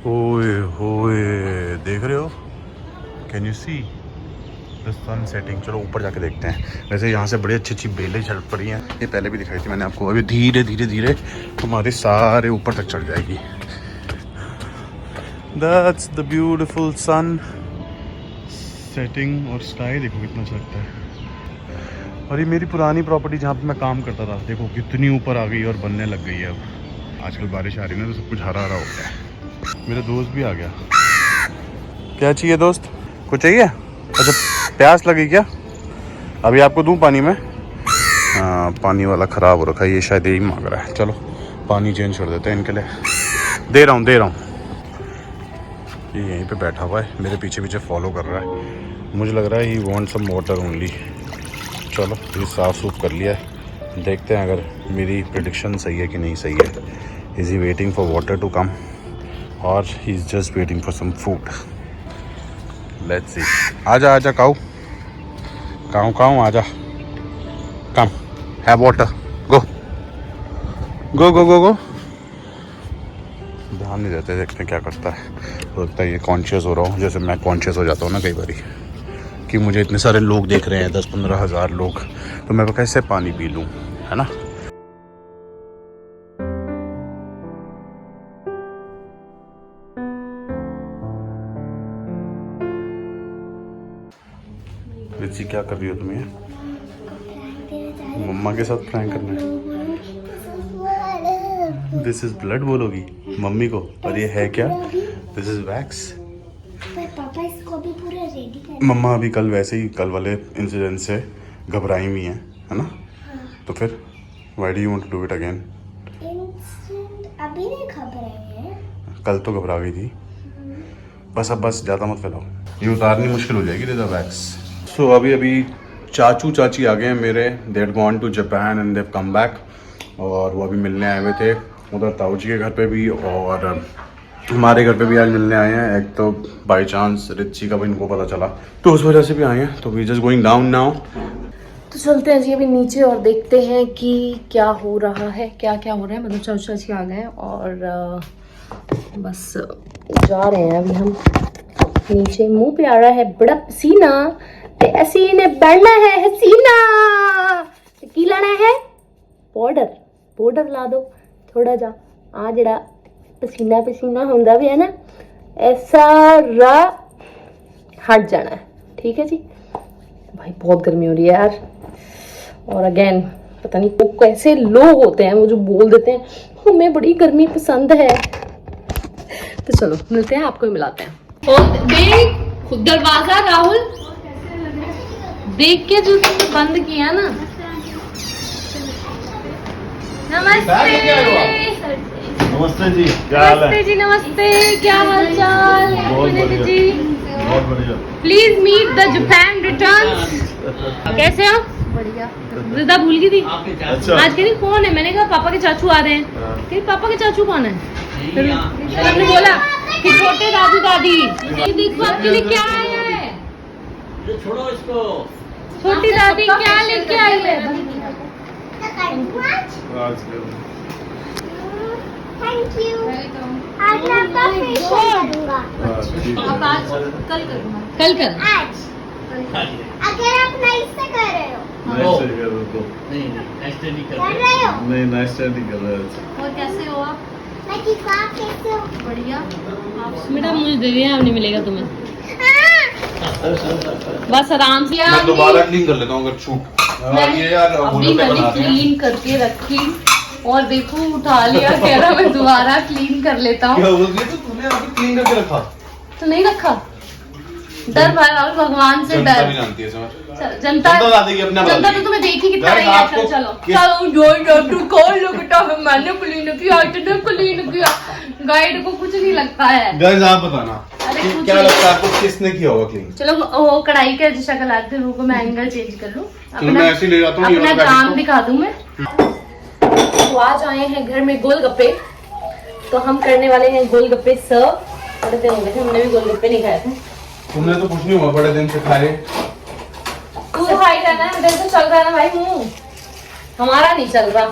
ओए होए, देख रहे हो? Can you see the sun setting? चलो ऊपर जाके देखते हैं। वैसे यहाँ से बड़ी अच्छी अच्छी बेलें झड़ पड़ी हैं, ये पहले भी दिखाई थी मैंने आपको। अभी धीरे धीरे धीरे हमारे सारे ऊपर तक चढ़ जाएगी। That's the beautiful sun setting. और स्काई देखो कितना अच्छा लगता है। और ये मेरी पुरानी प्रॉपर्टी जहाँ पे मैं काम करता था, देखो कितनी ऊपर आ गई और बनने लग गई है। अब आजकल बारिश आ रही है ना, तो सब कुछ हरा हरा हो गया है। मेरा दोस्त भी आ गया। क्या चाहिए दोस्त? कुछ चाहिए? अच्छा, प्यास लगी क्या? अभी आपको दूं पानी में? हाँ, पानी वाला ख़राब हो रखा है, ये शायद यही मांग रहा है। चलो पानी चेंज कर देते हैं इनके लिए। दे रहा हूँ। ये यहीं पे बैठा हुआ है, मेरे पीछे पीछे फॉलो कर रहा है। मुझे लग रहा है he want some water only. चलो ये साफ़ सूफ कर लिया है, देखते हैं अगर मेरी प्रेडिक्शन सही है कि नहीं सही है। Is he waiting for water to come और he is just waiting for some food? Let's see. आजा आजा काऊ आजा, कम हैव वाटर, गो गो गो गो गो। ध्यान नहीं देते, देखते हैं क्या करता है। लगता है ये कॉन्शियस हो रहा हूँ, जैसे मैं कॉन्शियस हो जाता हूँ ना कई बारी, कि मुझे इतने सारे लोग देख रहे हैं, 10-15 हज़ार लोग, तो मैं कैसे पानी पी लूँ, है ना। रिची क्या कर रही हो तुम्हें? मम्मा के साथ प्रैंक करना है। दिस इज ब्लड बोलोगी मम्मी को? और ये है क्या? This is wax. पापा इसको भी पूरा रेडी कर। मम्मा अभी कल वैसे ही कल वाले इंसिडेंट से घबराई हुई हैं, है ना। हाँ। तो फिर why do you want to do it again? अभी नहीं घबराई है, कल तो घबरा गई थी। बस अब ज़्यादा मत फैलाओ, ये उतारनी मुश्किल हो जाएगी दिस वैक्स। सो अभी चाचू चाची आ गए हैं मेरे। They had gone to Japan and they have come back. और वो अभी मिलने आए हुए थे उधर ताऊ जी के घर पे भी, और हमारे घर पे भी आज मिलने आए हैं। एक तो बाई चांस रिची का भी इनको पता चला, तो उस वजह से भी आए हैं। तो we just going down now. तो चलते हैं जी अभी नीचे और देखते हैं कि क्या हो रहा है, क्या क्या हो रहा है। मतलब चाचू चाची आ गए हैं और बस जा रहे हैं अभी हम नीचे। मुंह पे आ रहा है बड़ा पसीना, ते असी ने बढ़ना है हसीना। ते की लाना है? पाउडर ला दो थोड़ा जा, आ जड़ा पसीना पसीना होंदा भी है ना, ऐसा हट जाना है, ठीक है जी। भाई बहुत गर्मी हो रही है यार। और अगेन पता नहीं वो कैसे लोग होते हैं, वो जो बोल देते हैं हमें बड़ी गर्मी पसंद है। तो चलो मिलते हैं, आपको ही मिलाते हैं। और देख खुद दरवाजा राहुल देख के जो तुमने बंद किया ना। नमस्ते जी, क्या हाल है? नमस्ते जी, नमस्ते, क्या हाल चाल? बहुत बढ़िया जी बहुत बढ़िया। Please meet the Japan returns. कैसे हो? बढ़िया। रिदा भूल गई थी। अच्छा, आज कह रही कौन है, मैंने कहा पापा के चाचू आ रहे हैं। कह रही पापा के चाचू कौन है? फिर हमने बोला कि छोटे दादू दादी। ये देखो आपके लिए क्या आया है। छोड़ो इसको। छोटी दादी क्या लेके आई है? Thank you. आज मैं आपका फेशियल करूंगा। अब आज कल करूँगा। कल कर। आज अगर आप नाइस से कर रहे हो। नहीं ऐसे नहीं कर रहे हो? नहीं, नाइस नहीं कर रहे हैं। और कैसे हो आप? मैं ठीक हूँ, आप कैसे हो? बढ़िया। आप बेटा मुझे दे दिया, अब नहीं मिलेगा तुम्हें। बस आराम से। मैं दोबारा क्लीन कर लेता हूँ अगर छूट। ये यार अभी मैंने क्लीन करके रखी और देखो उठा लिया, कह रहा मैं दोबारा क्लीन कर लेता हूँ। क्या बोल रही है? तो तूने अभी क्लीन करके रखा तो नहीं रखा। डर भगवान से डर। जनता जनता तो तुम्हें देखी कितना रही है। चलो चलो जो कौन लोग मैंने क्लीन किया, इतने क्लीन किया। गाइड को कुछ नहीं लगता है। गाइस आप बताना क्या लगता है आपको, किसने किया होगा क्लीन? चलो वो कढ़ाई के शक्ल आते रुको, मैं एंगल चेंज कर लूँ, मैं ऐसे ले जाता हूँ, अपना काम दिखा दूँ मैं। तो आज आए हैं घर में गोलगप्पे, तो हम करने वाले हैं गोलगप्पे सर्व। बड़े दिन हो गए थे, हमने भी गोलगप्पे नहीं खाए थे। तुमने तो कुछ नहीं हुआ, बड़े दिन से खाए। तू खाई रहना है, मेरे तो चल रहा है ना भाई मुंह, हमारा नहीं चल रहा।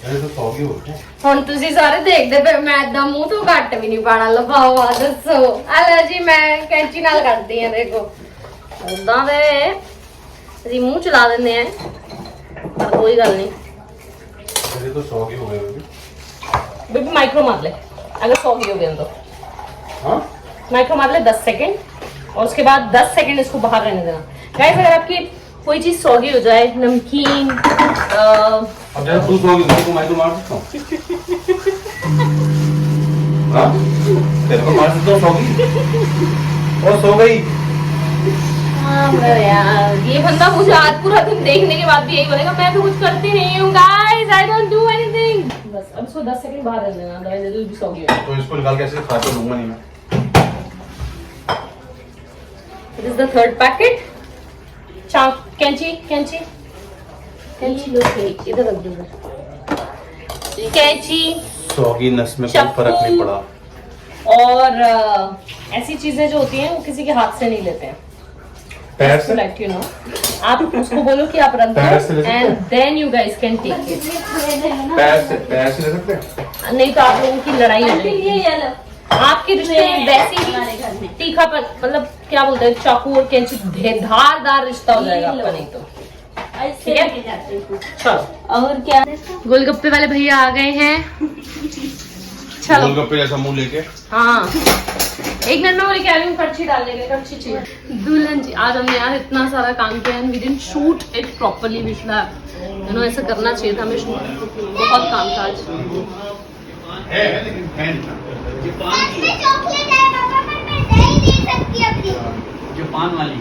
ਇਹ ਤਾਂ ਸੌਗੀ ਹੋ ਗਿਆ ਹੁਣ ਤੁਸੀਂ ਸਾਰੇ ਦੇਖਦੇ ਪਏ ਮੈਂ ਏਦਾਂ ਮੂੰਹ ਤੋਂ ਘੱਟ ਵੀ ਨਹੀਂ ਪਾਣਾ ਲਫਾਵਾ ਦੱਸੋ ਆ ਲੈ ਜੀ ਮੈਂ ਕੈਂਚੀ ਨਾਲ ਕੱਟਦੀ ਆ ਦੇਖੋ ਉਦਾਂ ਦੇ ਅਸੀਂ ਮੂੰਹ ਚਲਾ ਦਿੰਦੇ ਆ ਪਰ ਕੋਈ ਗੱਲ नहीं ਇਹ ਤਾਂ ਸੌਗੀ ਹੋ ਗਿਆ बेबी माइक्रो मार ले अगर 100 हो गया तो हाँ माइक्रो मार ले 10 सेकंड और उसके बाद 10 सेकंड इसको बाहर रहने देना गाइस अगर आपकी कोई चीज सौगी हो जाए नमकीन अब जब तू सौगी तो मैं तो मार सकता हूँ हाँ तेरे को मार सकता हूँ सौगी और सो गई यार ये बंदा मुझे आज पूरा दिन देखने के बाद भी यही बोलेगा मैं तो कुछ करती नहीं हूँ guys I don't do anything बस अब इसको 10 सेकंड बाहर रहने देना otherwise it will be soggy तो इसको निकाल के ऐसे खा के दूंगा नहीं मैं this is the third packet चाक कैंची कैंची कैंची लो इधर रख दो कैंची सौगी नस में कोई फर्क नहीं पड़ा और ऐसी चीजें जो होती हैं वो किसी के हाथ से नहीं लेते हैं पैर से Let you know. आप उसको बोलो कि आप रख पैर से ले दो सकते and then you guys can take it पैर से ले सकते हैं नहीं तो आप लोगों की लड़ाई हो जाएगी आपके रिश्ते में वैसे ही तीखापन मतलब क्या बोलते हैं चाकू और कैंची धारदार रिश्ता हो जाएगा आपका नहीं तो ठीक है चलो और क्या गोलगप्पे वाले भैया आ गए हैं चलो गोलगप्पे जैसा मुंह लेके हाँ एक मिनट में वो लेके आ रही हूँ कड़छी डालने के कड़छी चाहिए दुल्हन जी आज हमने यार इतना सारा काम किया and we didn't shoot it properly we should have ऐसा करना चाहिए था हमें शूट बहुत काम था आज है लेकिन है जापान की इसमें चॉकलेट है पापा पर मैं नहीं ले सकती अपनी जापान वाली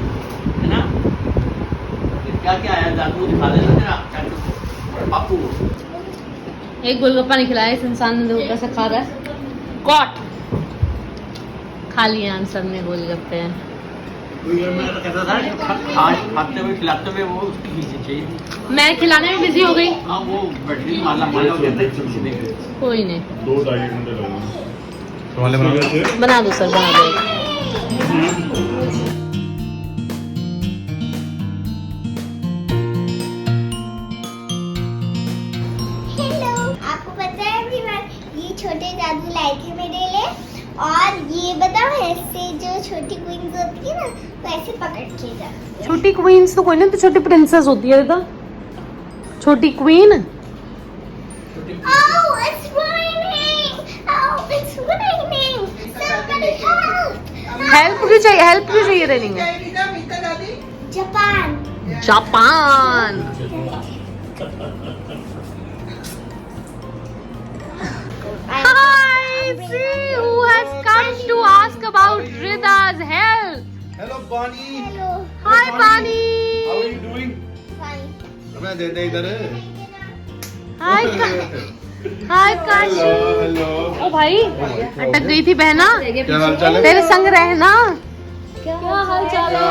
है ना क्या क्या आया जादू दिखा देना तेरा पापू एक गोलगप्पा नहीं खिलाया इस इंसान ने देखो कैसे खा रहा है कॉट खा लिया आंसर ने गोलगप्पे तो ये मैं तो कहता था खाते हुए खिलाते हुए वो उसकी चीजें चाहिए मैं खिलाने में बिजी हो गई हाँ वो बैटरी माला माला हो जाता है चिमचिमे के कोई नहीं 2-2.5 घंटे लगेंगे तो वाले बना दो सर बना दो हेलो आपको पता है एवरीवन ये छोटे जादू लाए थे मेरे लिए और ये बताओ ऐसे जो छोटी क्वींस होती है ना तो ऐसे पकड़ के जाती है छोटी क्वींस तो कोई नहीं तो छोटी प्रिंसेस होती है दादा छोटी queen Oh, it's raining! Oh, it's raining! Somebody help! Help क्यों चाहिए raining Japan Japan Hi, see who has come to ask about Rida's health. Hello Bani hello Hi, Bani. How are you doing fine मैं दे दे इधर Hi, Hi, Kashi. Hello ओ भाई अटक गई थी बहना क्या हाल चाल है तेरे संग रहना क्या हाल चाल है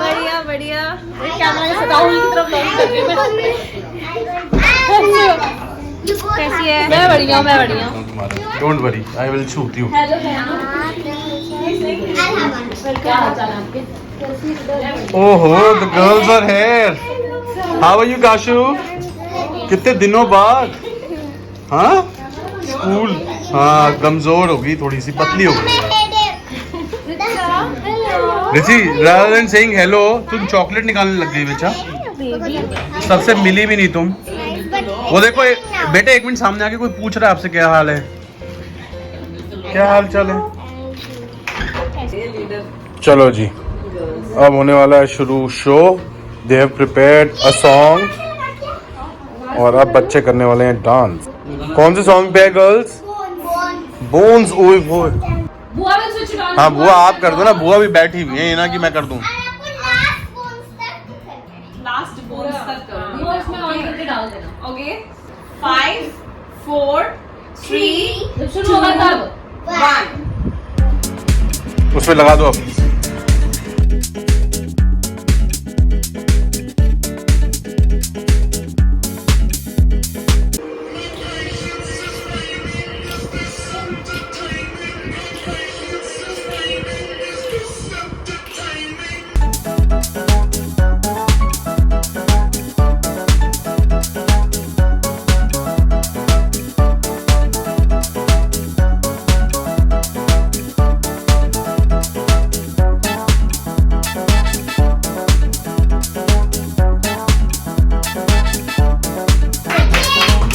बढ़िया बढ़िया कैमरा से राहुल की तरफ लॉन्च कर रही हूँ कैसी है मैं बढ़िया हूँ don't worry I will shoot you hello क्या हाल चाल है आपके ओहो the girls are here how are you Kashu कितने दिनों बाद हाँ स्कूल हाँ कमजोर होगी थोड़ी सी पतली हो गई रिथि rather than saying hello तुम चॉकलेट निकालने लग गई बेचा सबसे मिली भी नहीं तुम वो देखो बेटे एक मिनट सामने आके कोई पूछ रहा है आपसे क्या हाल है क्या हाल चाल है चलो जी अब होने वाला है शुरू show they have prepared a song और अब बच्चे करने वाले हैं डांस कौन से सॉन्ग पे है गर्ल्स बोन्स ओए ओए बुआ ने स्विच डाल हाँ बुआ आप कर दो ना बुआ भी बैठी हुई है ये ना कि मैं कर दूं लास्ट बोन्स तक करो वो इसमें ऑन करके डाल देना ओके 5 4 3 जब शुरू होगा तब 1 उसमें लगा दो अब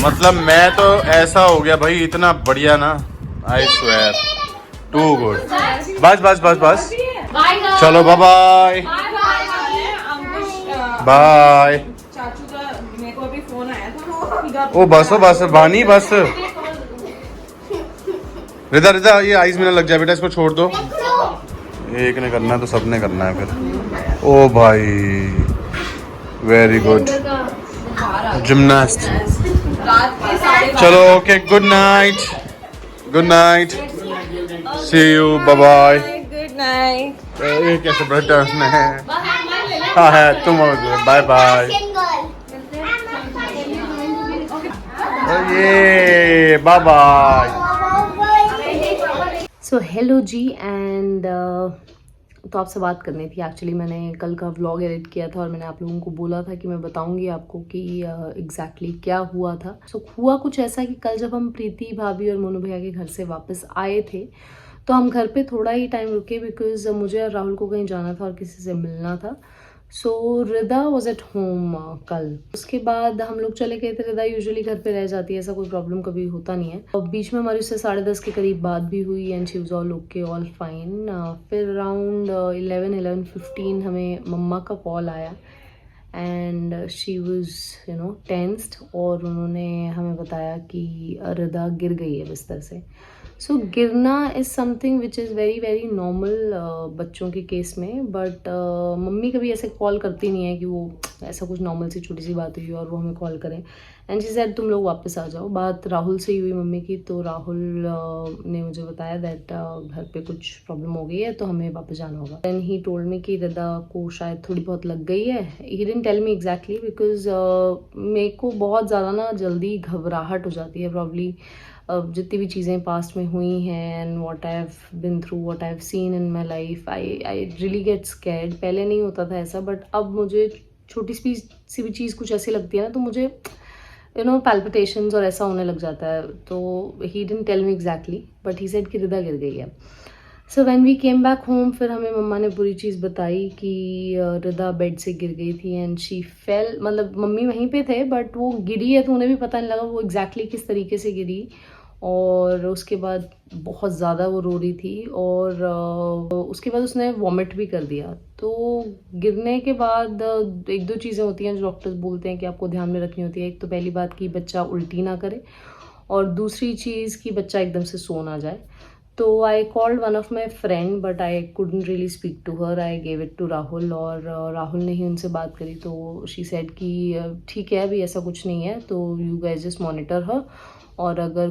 मतलब मैं तो ऐसा हो गया भाई, इतना बढ़िया ना, आई स्वेयर टू गुड। बस बस बस बस, चलो बाय बाय बाय। चाचू का मेरे को अभी फोन आया था। ओ बस बानी बस। रिदा रिदा ये आइस में ना लग जाए बेटा, इसको छोड़ दो। एक ने करना है तो सबने करना है फिर। ओ भाई वेरी गुड जिमनास्ट। चलो okay, good night, good night, see you, bye bye. Good night. ये कैसे बड़ा टर्न है। हाँ है, तुम बाय बाय। ये बाय बाय। सो हेलो जी एंड तो आपसे बात करनी थी एक्चुअली। मैंने कल का व्लॉग एडिट किया था और मैंने आप लोगों को बोला था कि मैं बताऊंगी आपको कि एग्जैक्टली क्या हुआ था। सो हुआ कुछ ऐसा कि कल जब हम प्रीति भाभी और मोनू भैया के घर से वापस आए थे तो हम घर पे थोड़ा ही टाइम रुके बिकॉज मुझे और राहुल को कहीं जाना था और किसी से मिलना था। सो रिदा वॉज एट होम कल। उसके बाद हम लोग चले गए थे। रिदा यूजुअली घर पे रह जाती है, ऐसा कोई प्रॉब्लम कभी होता नहीं है। और बीच में हमारी उससे 10:30 के करीब बात भी हुई and she was all okay, all fine. फिर अराउंड 11:15 हमें मम्मा का कॉल आया एंड शी वाज टेंस्ड और उन्होंने हमें बताया कि रिदा गिर गई है बिस्तर से। सो गिरना is something which is very very normal बच्चों के केस में, बट मम्मी कभी ऐसे कॉल करती नहीं है कि वो ऐसा कुछ नॉर्मल सी छोटी सी बात हुई और वो हमें कॉल करें। एंड शी सेड तुम लोग वापस आ जाओ। बात राहुल से ही हुई मम्मी की, तो राहुल ने मुझे बताया दैट घर पे कुछ प्रॉब्लम हो गई है तो हमें वापस जाना होगा। देन ही टोल्ड मी कि रिदा को शायद थोड़ी बहुत लग गई है। He didn't tell me exactly because मेरे को बहुत ज़्यादा ना जल्दी घबराहट हो जाती है प्रॉब्ली जितनी भी चीज़ें पास्ट में हुई हैं and what I have been through, what I have seen in my life, I really get scared. पहले नहीं होता था ऐसा, बट अब मुझे छोटी सी भी चीज़ कुछ ऐसी लगती है ना तो मुझे पैल्पिटेशंस और ऐसा होने लग जाता है। तो he didn't tell me exactly but he said कि रिदा गिर गई है। So when we came back home फिर हमें मम्मा ने पूरी चीज़ बताई कि रिदा बेड से गिर गई थी एंड शी फेल। मतलब मम्मी वहीं पे थे बट वो गिरी है तो उन्हें भी पता नहीं लगा वो एग्जैक्टली किस तरीके से गिरी। और उसके बाद बहुत ज़्यादा वो रो रही थी और उसके बाद उसने वॉमिट भी कर दिया। तो गिरने के बाद एक दो चीज़ें होती हैं जो डॉक्टर्स बोलते हैं कि आपको ध्यान में रखनी होती है। एक तो पहली बात कि बच्चा उल्टी ना करे और दूसरी चीज़ कि बच्चा एकदम से सो ना जाए। तो I called one of my friend but I couldn't really speak to her. I gave it to Rahul और राहुल ने ही उनसे बात करी। तो शी सेड कि ठीक है अभी ऐसा कुछ नहीं है तो you guys just monitor her, और अगर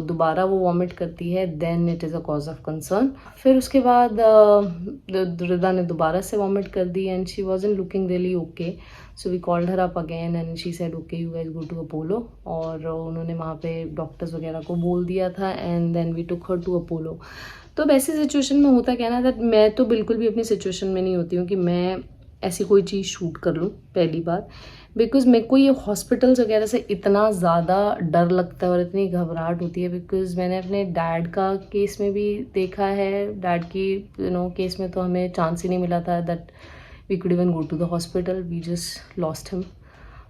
दोबारा वो वॉमिट करती है then it is a cause of concern. फिर उसके बाद रिदा ने दोबारा से वॉमिट कर दी and she wasn't looking really okay. So we called her up again and she said okay you guys go to Apollo. और उन्होंने वहाँ पे डॉक्टर्स वगैरह को बोल दिया था and then we took her to Apollo. तो वैसी सिचुएशन में होता क्या ना दैट मैं तो बिल्कुल भी अपनी सिचुएशन में नहीं होती हूँ कि मैं ऐसी कोई चीज़ शूट कर लूँ पहली बात, बिकॉज़ मेरे को ये हॉस्पिटल्स वगैरह से इतना ज़्यादा डर लगता है और इतनी घबराहट होती है। बिकॉज़ मैंने अपने डैड का केस में भी देखा है, डैड की केस में तो हमें चांस ही नहीं मिला था that we could even go to the hospital, we just lost him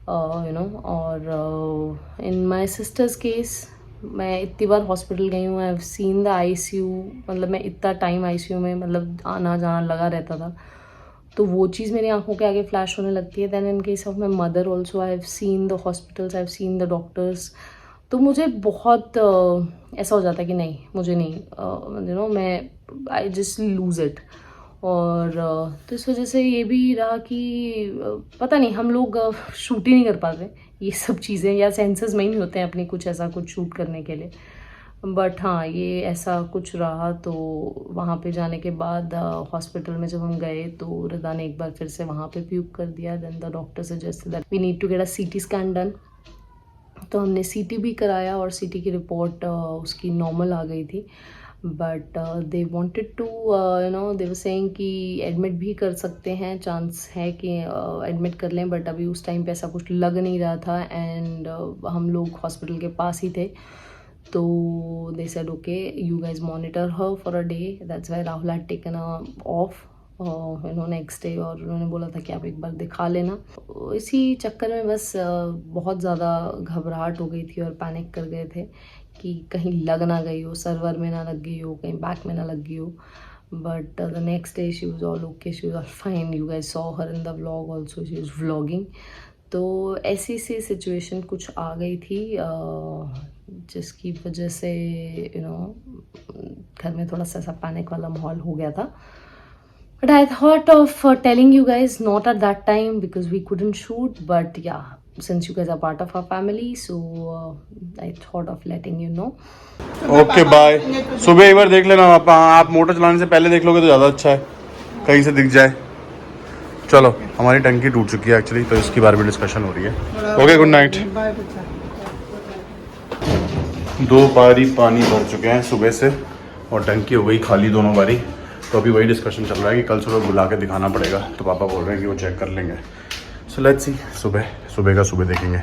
और इन माई सिस्टर्स केस मैं इतनी बार हॉस्पिटल गई हूँ, आई हैव सीन द ICU। मतलब मैं इतना टाइम ICU में मतलब आना जाना लगा रहता था तो वो चीज़ मेरी आंखों के आगे फ्लैश होने लगती है। Than in case of my mother also I have seen the hospitals, I have seen the doctors. तो मुझे बहुत ऐसा हो जाता है कि नहीं मुझे नहीं मैं आई जस्ट लूज़ इट। और तो इस वजह से ये भी रहा कि पता नहीं हम लोग शूट ही नहीं कर पाते ये सब चीज़ें, या सेंसेस में ही नहीं होते हैं अपनी कुछ ऐसा कुछ शूट करने के लिए। बट हाँ ये ऐसा कुछ रहा। तो वहाँ पे जाने के बाद हॉस्पिटल में जब हम गए तो रिदा ने एक बार फिर से वहाँ पे प्यूक कर दिया। Then the doctor suggested that we need to get a CT scan done. तो हमने CT भी कराया और CT की रिपोर्ट उसकी नॉर्मल आ गई थी। But they wanted to they were saying कि एडमिट भी कर सकते हैं, चांस है कि एडमिट कर लें, बट अभी उस टाइम पे ऐसा कुछ लग नहीं रहा था एंड हम लोग हॉस्पिटल के पास ही थे। तो they said okay you guys monitor her for a day, that's why Rahul had taken of. Next day, और उन्होंने बोला था कि आप एक बार दिखा लेना। इसी चक्कर में बस बहुत ज़्यादा घबराहट हो गई थी और पैनिक कर गए थे कि कहीं लग ना गई हो, सर्वर में ना लग गई हो, कहीं बैक में ना लग गई हो। But the next day she was all okay, she was all fine. You guys saw her in the vlog also, she was vlogging. तो ऐसी सी सिचुएशन कुछ आ गई थी जिसकी वजह से घर में थोड़ा सा ऐसा पैनिक वाला माहौल हो गया था। But I thought of telling you guys, not at that time because we couldn't shoot, but yeah, since you guys are part of our family, so I thought of letting you know. Okay bye. सुबह एक बार देख लेना आप motor चलाने से पहले देख लोगे तो ज़्यादा अच्छा है, कहीं से दिख जाए। चलो, हमारी टंकी टूट चुकी है एक्चुअली, तो इसके बारे में डिस्कशन हो रही है। Okay, good night. 2 बारी पानी भर चुके हैं सुबह से और टंकी हो गई खाली दोनों बारी। तो अभी वही डिस्कशन चल रहा है कि कल सुबह बुला के दिखाना पड़ेगा, तो पापा बोल रहे हैं कि वो चेक कर लेंगे। सो लेट्स सी, सुबह का सुबह देखेंगे।